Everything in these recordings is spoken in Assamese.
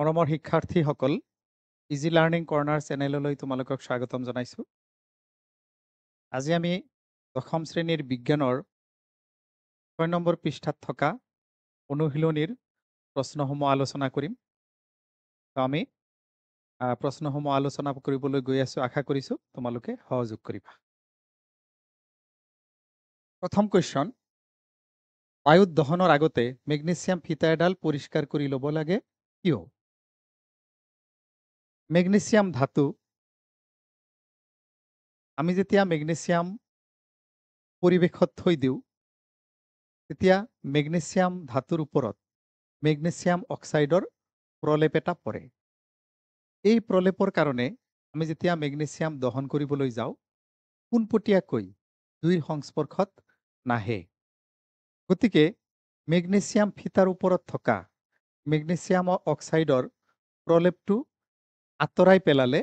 মৰমৰ শিক্ষাৰ্থীসকল ইজি লাৰ্নিং কৰ্নাৰ চেনেললৈ তোমালোকক স্বাগতম জনাইছোঁ। আজি আমি দশম শ্ৰেণীৰ বিজ্ঞানৰ 6 নম্বৰ পৃষ্ঠাত থকা অনুশীলনীৰ প্ৰশ্নসমূহ আলোচনা কৰিম। তো আমি প্ৰশ্নসমূহ আলোচনা কৰিবলৈ গৈ আছোঁ, আশা কৰিছোঁ তোমালোকে সহযোগ কৰিবা। প্ৰথম কুৱেশ্যন, বায়ুত দহনৰ আগতে মেগনেছিয়াম ফিতা এডাল পৰিষ্কাৰ কৰি ল'ব লাগে কিয়? মেগনেছিয়াম ধাতু, আমি যেতিয়া মেগনেছিয়াম পৰিৱেশত থৈ দিওঁ তেতিয়া মেগনেছিয়াম ধাতুৰ ওপৰত মেগনেছিয়াম অক্সাইডৰ প্ৰলেপ এটা পৰে। এই প্ৰলেপৰ কাৰণে আমি যেতিয়া মেগনেছিয়াম দহন কৰিবলৈ যাওঁ পোনপটীয়াকৈ জুইৰ সংস্পৰ্শত নাহে। গতিকে মেগনেছিয়াম ফিতাৰ ওপৰত থকা মেগনেছিয়াম অক্সাইডৰ প্ৰলেপটো আঁতৰাই পেলালে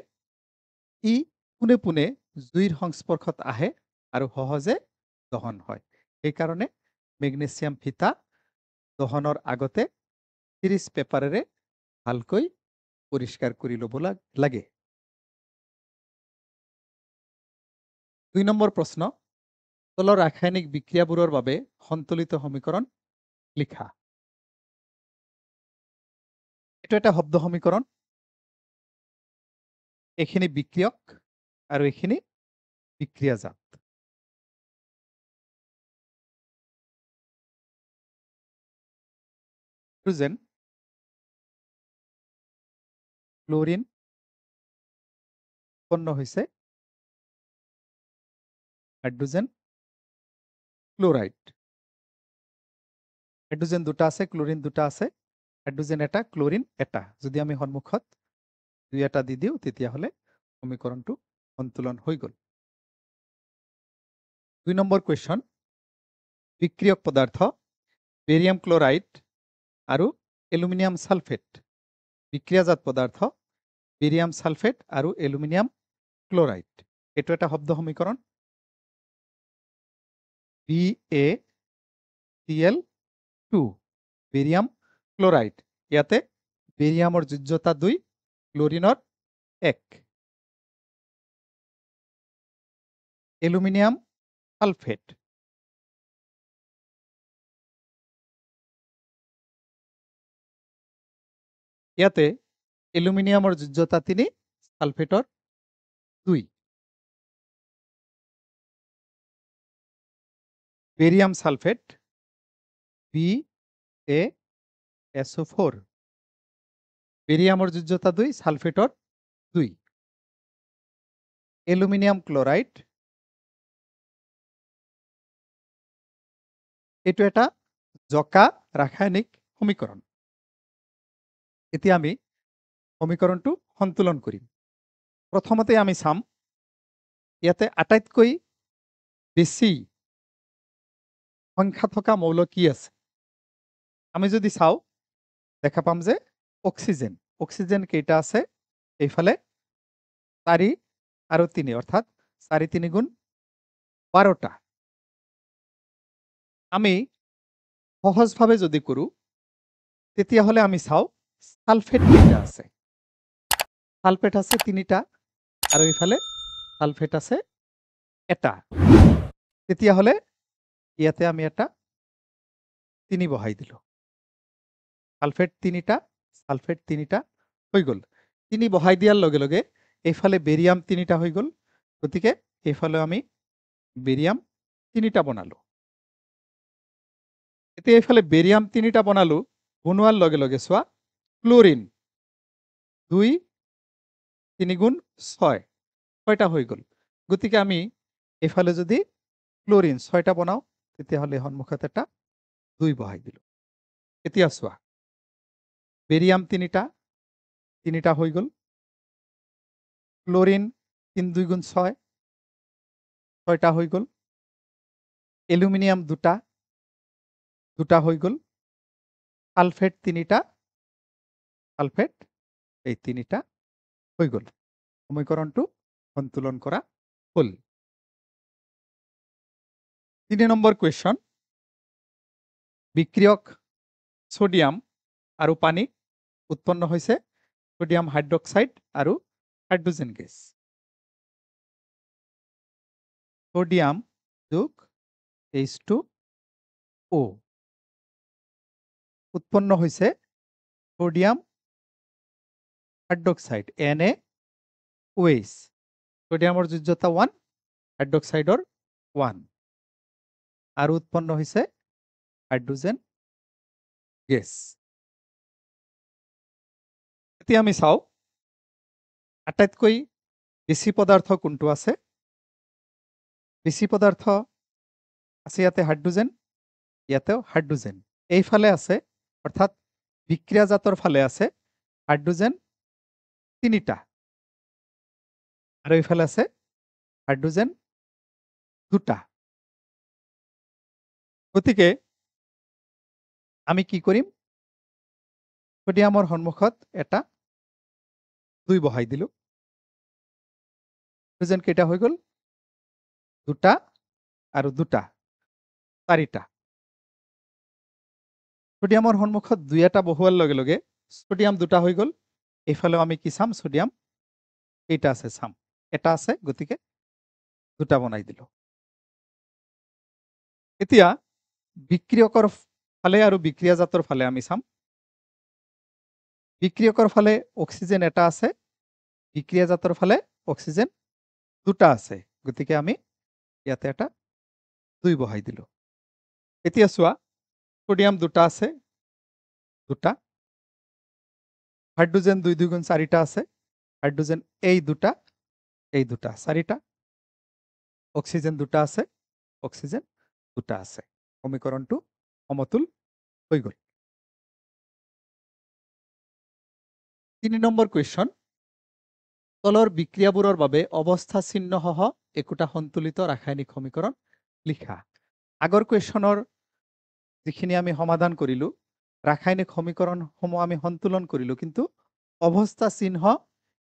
ই পোনে পোনে জুইৰ সংস্পৰ্শত আহে আৰু সহজে দহন হয়। সেইকাৰণে মেগনেছিয়াম ফিতা দহনৰ আগতে সিৰিজ পেপাৰেৰে ভালকৈ পৰিষ্কাৰ কৰি ল'ব লাগে। 2 নম্বৰ প্ৰশ্ন, তলৰ ৰাসায়নিক বিক্ৰিয়াবোৰৰ বাবে সন্তুলিত সমীকৰণ লিখা। এইটো এটা শব্দ সমীকৰণ, এইখিনি বিক্ৰিয়ক আৰু এইখিনি বিক্ৰিয়াজাত। হাইড্ৰোজেন, ক্লোৰিন উৎপন্ন হৈছে হাইড্ৰোজেন ক্লোৰাইড। হাইড্ৰোজেন দুটা আছে, ক্লোৰিন দুটা আছে, হাইড্ৰোজেন এটা, ক্লোৰিন এটা। যদি আমি সন্মুখত 2 এটা দি দিওঁ তেতিয়াহ'লে সমীকৰণটো সন্তুলন হৈ গ'ল। 2 নম্বৰ কুৱেশ্যন, বিক্ৰিয়ক পদাৰ্থ বেৰিয়াম ক্লোৰাইড আৰু এলুমিনিয়াম সালফেট, বিক্ৰিয়াজাত পদাৰ্থ বেৰিয়াম সালফেট আৰু এলুমিনিয়াম ক্লোৰাইড। এইটো এটা শব্দ সমীকৰণ, BaCl2 বেৰিয়াম ক্লোৰাইড। ইয়াতে বেৰিয়ামৰ যোজ্যতা 2, ক্লোৰিনৰ 1। এলুমিনিয়াম সালফেট, ইয়াতে এলুমিনিয়ামৰ যোজ্যতা 3, সালফেটৰ 2। Barium sulphate BaSO4, বেৰিয়ামৰ যোজ্যতা 2, সালফেটৰ 2। Aluminium chloride, এইটো এটা জকা ৰাসায়নিক সমীকৰণ। এতিয়া আমি সমীকৰণটো সন্তুলন কৰিম। প্ৰথমতে আমি চাম ইয়াতে আটাইতকৈ বেছি সংখ্যা থকা মৌল কি আছে। আমি যদি চাওঁ দেখা পাম যে অক্সিজেন, অক্সিজেন কেইটা আছে, এইফালে 4 আৰু 3, অৰ্থাৎ 4 3 গুণ 12টা। আমি সহজভাৱে যদি কৰোঁ তেতিয়াহ'লে আমি চাওঁ সালফেট কেইটা আছে। সালফেট আছে 3টা আৰু এইফালে সালফেট আছে এটা। তেতিয়াহ'লে ইয়াতে আমি এটা 3 বহাই দিলোঁ। সালফেট 3টা, সালফেট 3টা হৈ গ'ল। 3 বহাই দিয়াৰ লগে লগে এইফালে বেৰিয়াম 3টা হৈ গ'ল। গতিকে এইফালে আমি বেৰিয়াম 3টা বনালো। এতিয়া এইফালে বেৰিয়াম 3টা বনালো, বনোৱাৰ লগে লগে চোৱা ক্লোৰিন 2 3 গুণ 6, 6টা হৈ গ'ল। গতিকে আমি এইফালে যদি ক্লোৰিন 6টা বনাওঁ তেতিয়াহ'লে সন্মুখত এটা 2 বহাই দিলোঁ। এতিয়া চোৱা বেৰিয়াম 3টা হৈ গ'ল, ক্লোৰিন 3 2 গুণ 6, 6টা হৈ গ'ল, এলুমিনিয়াম 2টা হৈ গ'ল, সালফেট 3টা, সালফেট এই 3টা হৈ গ'ল। সমীকৰণটো সন্তুলন কৰা হ'ল। 3 নম্বৰ কুৱেশ্যন, বিক্ৰিয়ক সোডিয়াম আৰু পানী উৎপন্ন হৈছে সোডিয়াম হাইড্ৰক্সাইড আৰু হাইড্ৰোজেন গেছ সোডিয়াম যোগ H2O উৎপন্ন হৈছে সোডিয়াম হাইড্ৰক্সাইড NaOH সোডিয়ামৰ যোজ্যতা 1 হাইড্ৰক্সাইডৰ 1 আৰু উৎপন্ন হৈছে হাইড্ৰোজেন গেছ এতিয়া আমি চাও আটাইতকৈ বেছি পদাৰ্থ কোনটো আছে বেছি পদাৰ্থ আছে ইয়াতে হাইড্ৰোজেন ইয়াতেও হাইড্ৰোজেন এইফালে আছে অৰ্থাৎ বিক্ৰিয়াজাতৰ ফালে আছে হাইড্ৰোজেন 3টা আৰু এইফালে আছে হাইড্ৰোজেন 2টা গতিকে আমি কি কৰিম সোডিয়ামৰ সন্মুখত এটা 2 বহাই দিলো হাইড্ৰোজেন কেইটা হৈ গল 2টা আৰু 2টা 4টা সোডিয়ামৰ সন্মুখত 2 এটা বহুৱাৰ লগে লগে সোডিয়াম 2টা হৈ গল এইফালেও আমি কি চাম সোডিয়াম কেইটা আছে চাম এটা আছে গতিকে 2টা বনাই দিলো এতিয়া বিক্ৰিয়কৰ ফালে আৰু বিক্ৰিয়াজাতৰ ফালে আমি চাম বিক্ৰিয়কৰ ফালে অক্সিজেন এটা আছে বিক্ৰিয়াজাতৰ ফালে অক্সিজেন 2টা আছে গতিকে আমি ইয়াতে এটা 2 বহাই দিলো এতিয়া চোৱা সোডিয়াম 2টা আছে 2টা হাইড্রোজেন 2 2 গুণ 4টা আছে হাইড্রোজেন এই 2টা 4টা অক্সিজেন 2টা আছে অক্সিজেন 2টা আছে সমীকৰণটো সমতুল হৈ গল 3 নম্বৰ কোৱেশ্চন তলৰ বিক্ৰিয়াবোৰৰ বাবে অৱস্থা চিহ্নসহ একোটা সন্তুলিত ৰাসায়নিক সমীকৰণ লিখা আগৰ কোৱেশ্চনৰ যিখিনি আমি সমাধান কৰিলো ৰাসায়নিক সমীকৰণসমূহ আমি সন্তুলন কৰিলো কিন্তু অৱস্থা চিহ্ন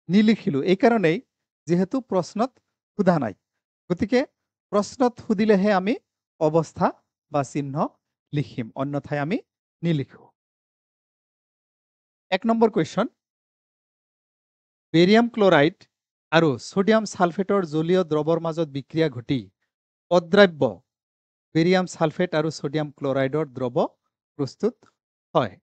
নিলিখিলো এই কাৰণেই যেহেতু প্ৰশ্নত সোধা নাই গতিকে প্ৰশ্নত সুধিলেহে আমি অৱস্থা বা চিহ্ন লিখিম অন্যথায় আমি নিলিখো 1 নম্বৰ কোৱেশ্চন বেৰিয়াম ক্লোৰাইড আৰু সোডিয়াম সালফেটৰ জলীয় দ্ৰৱৰ মাজত বিক্ৰিয়া ঘটি অদ্ৰাব্য বেৰিয়াম সালফেট আৰু সোডিয়াম ক্লোৰাইডৰ দ্ৰৱ প্ৰস্তুত হয়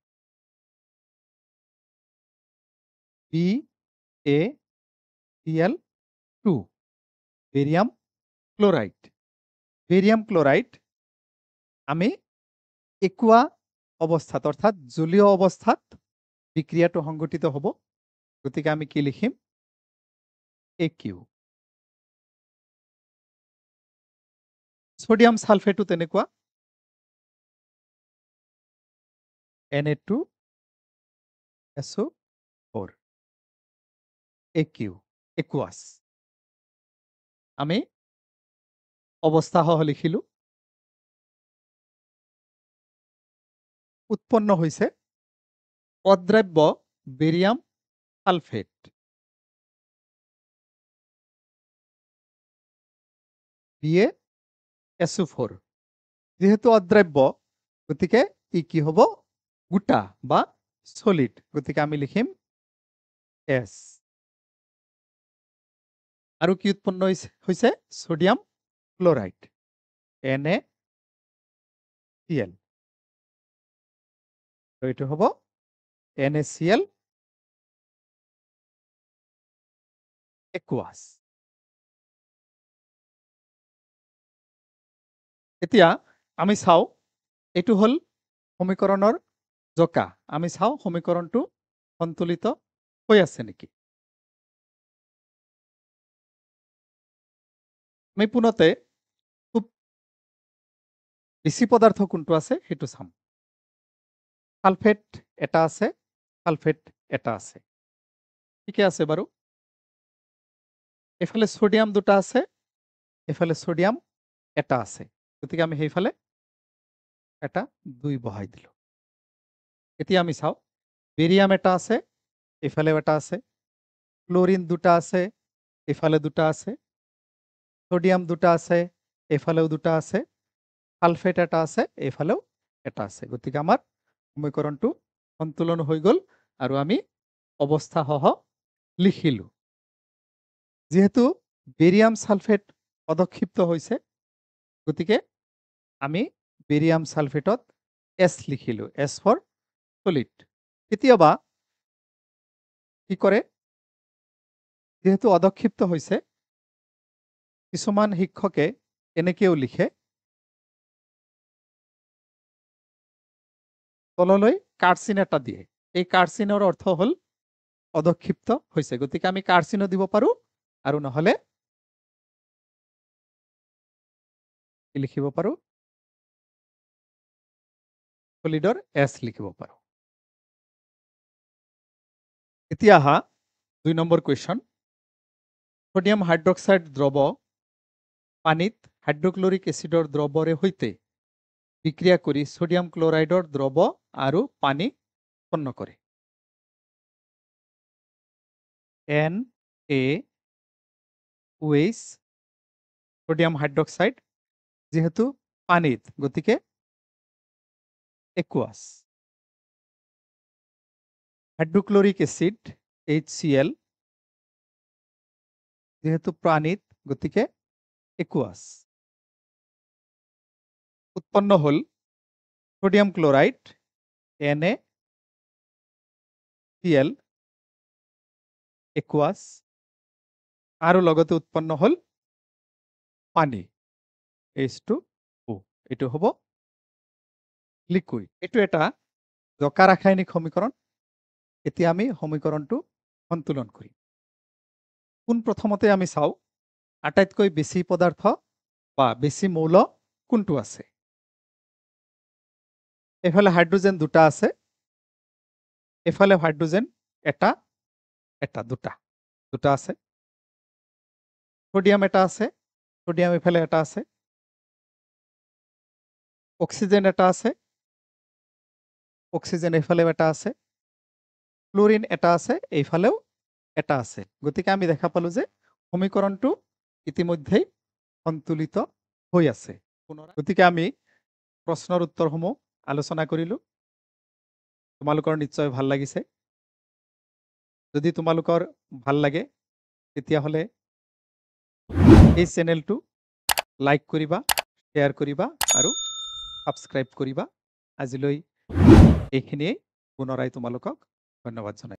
BaCl2 বেৰিয়াম ক্লোৰাইড আমি একুয়া অৱস্থাত অৰ্থাৎ জলীয় অৱস্থাত বিক্ৰিয়াটো সংঘটিত হ'ব গতিকে আমি কি লিখিম AQ সোডিয়াম সালফেটও তেনেকুৱা Na2SO4 AQ একুয়াস আমি অৱস্থা সহ লিখিলো উৎপন্ন হৈছে অদ্ৰাব্য বেৰিয়াম সালফেট BaSO4 যেহেতু অদ্রাব্য গতিকে ই কি হ'ব গোটা বা সলিড গতিকে আমি লিখিম S আৰু কি উৎপন্ন হৈছে সোডিয়াম ক্লোৰাইড NaCl তো এইটো হ'ব NaCl একুয়াস এতিয়া আমি চাও এটো হল সমীকৰণৰ জকা আমি চাও সমীকৰণটো সন্তুলিত হৈ আছে নেকি আমি পুনতে খুব বেছি পদাৰ্থ কোনটো আছে হেতু চাম সালফেট এটা আছে সালফেট এটা আছে ঠিক আছে বাৰু এফালে সোডিয়াম দুটা আছে এফালে সোডিয়াম এটা আছে গতিকে আমি সেইফালে এটা 2 বহাই দিলো এতিয়া আমি চাও বেৰিয়াম এটা আছে এফালেও এটা আছে ক্লোরিন দুটা আছে এফালে দুটা আছে সোডিয়াম দুটা আছে এফালেও দুটা আছে সালফেট এটা আছে এফালেও এটা আছে গতিকে আমাৰ সমীকৰণটো সন্তুলন হৈ গল আৰু আমি অৱস্থা সহ লিখিলো যেহেতু বেৰিয়াম সালফেট অদক্ষিপ্ত হৈছে গতিকে আমি বেৰিয়াম সালফেটত S লিখিলো S ফৰ সলিড কেতিয়াবা কি কৰে যেহেতু অদক্ষিপ্ত হৈছে কিছুমান শিক্ষকে এনেকেও লিখে তললৈ কাৰ্চিন এটা দিয়ে এই কাৰ্চিনৰ অৰ্থ হল অদক্ষিপ্ত হৈছে গতিকে আমি কাৰ্চিনো দিব পাৰো আৰু নহলে কি লিখিব পাৰো সলিডৰ S লিখিব পাৰো এতিয়া আহা 2 নম্বৰ কুৱেশ্যন সোডিয়াম হাইড্ৰক্সাইড দ্ৰৱ পানীত হাইড্ৰক্লৰিক এচিডৰ দ্ৰৱৰে সৈতে বিক্ৰিয়া কৰি সোডিয়াম ক্লোৰাইডৰ দ্ৰৱ আৰু পানী উৎপন্ন কৰে NaOH সোডিয়াম হাইড্ৰক্সাইড যেহেতু পানীত গতিকে একুয়াস হাইড্রোক্লোরিক অ্যাসিড HCl যেহেতু পানীত গতিকে একুয়াস উৎপন্ন হল সোডিয়াম ক্লোরাইড NaCl একুয়াস আৰু লগতে উৎপন্ন হল পানী H2O এটো হ'ব লিকুইড এটো এটা জকা ৰাসায়নিক সমীকৰণ এতিয়া আমি সমীকৰণটো সন্তুলন কৰিম কোন প্ৰথমতে আমি চাও আটাইতকৈ বেছি পদাৰ্থ বা বেছি মৌল কোনটো আছে এফালে হাইড্ৰোজেন দুটা আছে এফালে হাইড্ৰোজেন এটা দুটা আছে সোডিয়াম এটা আছে সোডিয়াম এফালে এটা আছে অক্সিজেন এটা আছে অক্সিজেন এফালেও এটা আছে ক্লোরিন এটা আছে এইফালেও এটা আছে গতিকে আমি দেখা পালো যে সমীকৰণটো ইতিমধ্যেই সন্তুলিত হৈ আছে গতিকে আমি প্ৰশ্নৰ উত্তৰসমূহ আলোচনা কৰিলো তোমালোকৰ নিশ্চয় ভাল লাগিছে যদি তোমালোকৰ ভাল লাগে তেতিয়া হলে এই চেনেলটো লাইক কৰিবা শেয়াৰ কৰিবা আৰু সাবস্ক্ৰাইব কৰিবা আজিলৈ এইখিনিয়ে পুনৰাই তোমালোকক ধন্যবাদ জনাই